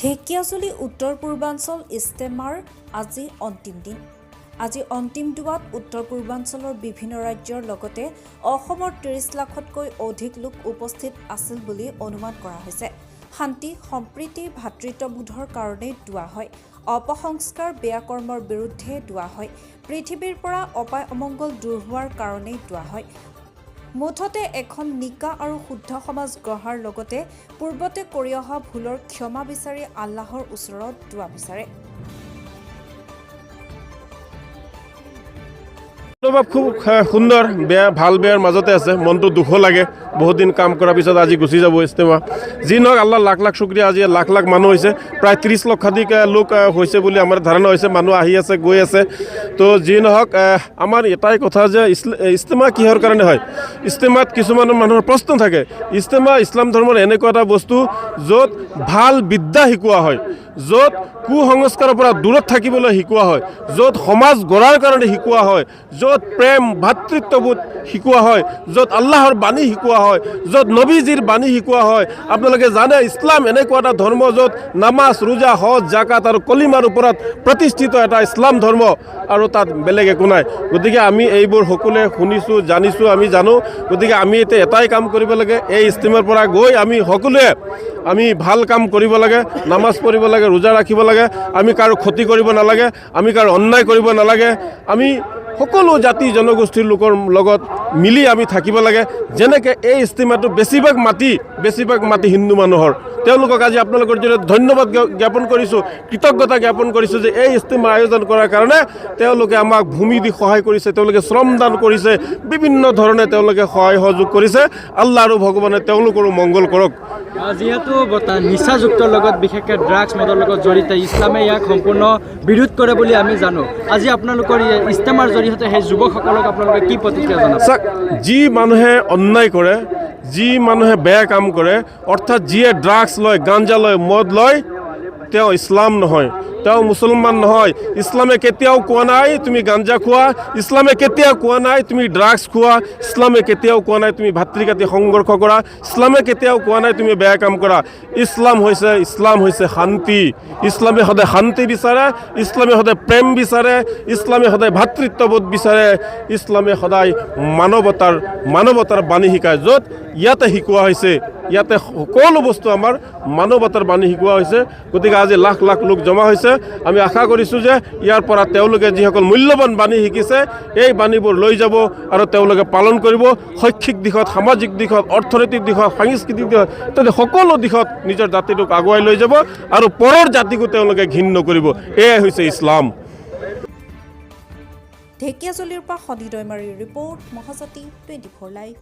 ঢেকিয়াজুলি উত্তৰ পূৰ্বাঞ্চল ইষ্টেমাৰ আজি অন্তিম দিন। আজি অন্তিম দুৱাত উত্তৰ পূৰ্বাঞ্চলৰ বিভিন্ন ৰাজ্যৰ লগতে অসমৰ ৩০ লাখতকৈ অধিক লোক উপস্থিত আছিল বুলি অনুমান কৰা হৈছে। শান্তি সম্প্ৰীতি ভাতৃত্ববোধৰ কাৰণেই দোৱা হয়। অপসংস্কাৰ বেয়া কৰ্মৰ বিৰুদ্ধে দোৱা হয়। পৃথিৱীৰ পৰা অপায় অমংগল দূৰ হোৱাৰ কাৰণেই দোৱা হয়। মুঠতে এখন নিকা আৰু শুদ্ধ সমাজ গঢ়াৰ লগতে পূৰ্বতে কৰি অহা ভুলৰ ক্ষমা বিচাৰি আল্লাহৰ ওচৰত দোৱা বিচাৰে। খুব সুন্দৰ, বেয়া ভাল বেয়াৰ মাজতে আছে। মনটো দুখ লাগে, বহুত দিন কাম কৰাৰ পিছত আজি গুচি যাব ইষ্টেমা। যি নহওক আল্লাহ লাখ লাখ শুক্ৰিয়া, আজি লাখ লাখ মানুহ হৈছে, প্ৰায় 30 লক্ষাধিক লোক হৈছে বুলি আমাৰ ধাৰণা হৈছে। মানুহ আহি আছে, গৈ আছে। তো যি নহওক আমাৰ এটাই কথা যে ইষ্টেমা কিহৰ কাৰণে হয়। ইষ্টেমাত কিছুমান মানুহৰ প্ৰশ্ন থাকে। ইষ্টেমা ইছলাম ধৰ্মৰ এনেকুৱা এটা বস্তু য'ত ভাল বিদ্যা শিকোৱা হয়, য'ত কুসংস্কাৰৰ পৰা দূৰত থাকিবলৈ শিকোৱা হয়, য'ত সমাজ গঢ়াৰ কাৰণে শিকোৱা হয়, য'ত প্ৰেম ভাতৃত্ববোধ শিকোৱা হয়, য'ত আল্লাহৰ বাণী শিকোৱা হয়, য'ত নবীজীৰ বাণী শিকোৱা হয়। আপোনালোকে জানে ইছলাম এনেকুৱা এটা ধৰ্ম য'ত নামাজ ৰোজা হজ জাকাত আৰু কলিমাৰ ওপৰত প্ৰতিষ্ঠিত এটা ইছলাম ধৰ্ম, আৰু তাত বেলেগ একো নাই। গতিকে আমি এইবোৰ সকলোৱে শুনিছোঁ, জানিছোঁ, আমি জানো। গতিকে আমি এতিয়া এটাই কাম কৰিব লাগে, এই ইষ্টেমাৰ পৰা গৈ আমি সকলোৱে আমি ভাল কাম কৰিব লাগে, নামাজ পঢ়িব লাগে, ৰোজা ৰাখিব লাগে। আমি কাৰো ক্ষতি কৰিব নালাগে, আমি কাৰো অন্যায় কৰিব নালাগে। আমি সকলো জাতি জনগোষ্ঠীৰ লোকৰ লগত মিলি আমি থাকিব লাগে। যেনেকৈ এই ইষ্টেমাটো বেছিভাগ মাটি হিন্দু মানুহৰ, তেওঁলোকক আজি আপোনালোকৰ জৰিয়তে ধন্যবাদ জ্ঞাপন কৰিছোঁ, কৃতজ্ঞতা জ্ঞাপন কৰিছোঁ যে এই ইষ্টেমা আয়োজন কৰাৰ কাৰণে তেওঁলোকে আমাক ভূমি দি সহায় কৰিছে, তেওঁলোকে শ্ৰমদান কৰিছে, বিভিন্ন ধৰণে তেওঁলোকে সহায় সহযোগ কৰিছে। আল্লাহ আৰু ভগৱানে তেওঁলোকৰো মংগল কৰক। যিহেতু নিচাযুক্তৰ লগত বিশেষকৈ ড্ৰাগছ মদৰ লগত জড়িত, ইছলামে ইয়াক সম্পূৰ্ণ বিৰোধ কৰে বুলি আমি জানো। আজি আপোনালোকৰ ইষ্টেমাৰ জৰিয়তে সেই যুৱকসকলক আপোনালোকে কি প্ৰতিক্ৰিয়া জনাব? চাওক, যি মানুহে অন্যায় কৰে, যি মানুহে বেয়া কাম কৰে, অৰ্থাৎ যিয়ে ড্ৰাগছ লয়, গাঞ্জা লয়, মদ লয়, তেওঁ ইছলাম নহয়, তেওঁ মুছলমান নহয়। ইছলামে কেতিয়াও কোৱা নাই তুমি গাঞ্জা খোৱা, ইছলামে কেতিয়াও কোৱা নাই তুমি ড্ৰাগছ খোৱা, ইছলামে কেতিয়াও কোৱা নাই তুমি ভাতৃকাতি সংঘৰ্ষ কৰা, ইছলামে কেতিয়াও কোৱা নাই তুমি বেয়া কাম কৰা। ইছলাম হৈছে শান্তি। ইছলামে সদায় শান্তি বিচাৰে, ইছলামে সদায় প্ৰেম বিচাৰে, ইছলামে সদায় ভাতৃত্ববোধ বিচাৰে, ইছলামে সদায় মানৱতাৰ বাণী শিকায়। য'ত ইয়াতে শিকোৱা হৈছে, ইয়াতে সকলো বস্তু আমাৰ মানৱতাৰ বাণী শিকোৱা হৈছে। গতিকে আজি লাখ লাখ লোক জমা হৈছে। আমি আশা কৰিছোঁ যে ইয়াৰ পৰা তেওঁলোকে যিসকল মূল্যৱান বাণী শিকিছে, এই বাণীবোৰ লৈ যাব আৰু তেওঁলোকে পালন কৰিব। শৈক্ষিক দিশত, সামাজিক দিশত, অৰ্থনৈতিক দিশত, সাংস্কৃতিক দিশত, ইত্যাদি সকলো দিশত নিজৰ জাতিটোক আগুৱাই লৈ যাব আৰু পৰৰ জাতিকো তেওঁলোকে ঘৃণ নকৰিব। এয়াই হৈছে ইছলাম। ঢেকিয়াজুলিৰ পৰা শনি দৈমাৰীৰ ৰিপৰ্ট, মহাজাতি 24 লাইভ।